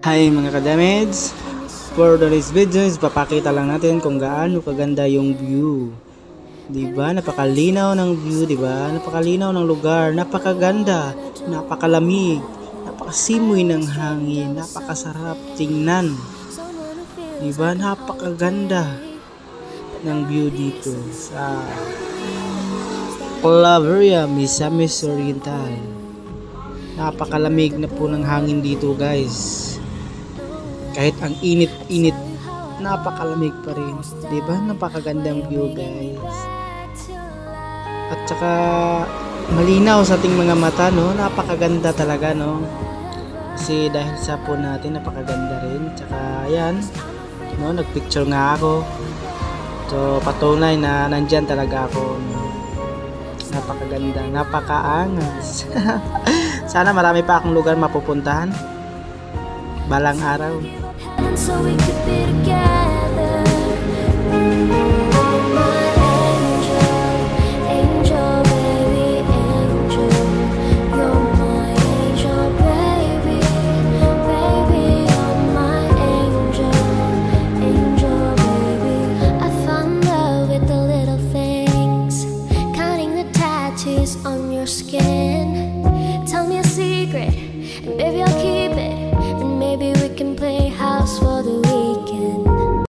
Hi mga kadamage, for today's video is papakita lang natin kung gaano kaganda yung view. Diba? Napakalinaw ng view, diba? Napakalinaw ng lugar, napakaganda, napakalamig, napakasimoy ng hangin, napakasarap tingnan. Diba? Napakaganda ng view dito sa Claveria, Misamis Oriental. Napakalamig na po ng hangin dito, guys. Kahit ang init-init, napakalamig pa rin. Diba? Napakagandang view, guys. At saka malinaw sa ating mga mata, no? Napakaganda talaga, no? Kasi dahil sa po natin, napakaganda rin. Tsaka ayan, no? Nagpicture nga ako. So patunay na nandyan talaga ako, no? Napakaganda, napakaangas. Sana marami pa akong lugar mapupuntahan balang araw. So we could be together. My angel, baby, angel. You're my angel, baby, baby, you're my angel, baby. I found love with the little things, counting the tattoos on your skin. Tell me a secret, and baby I'll keep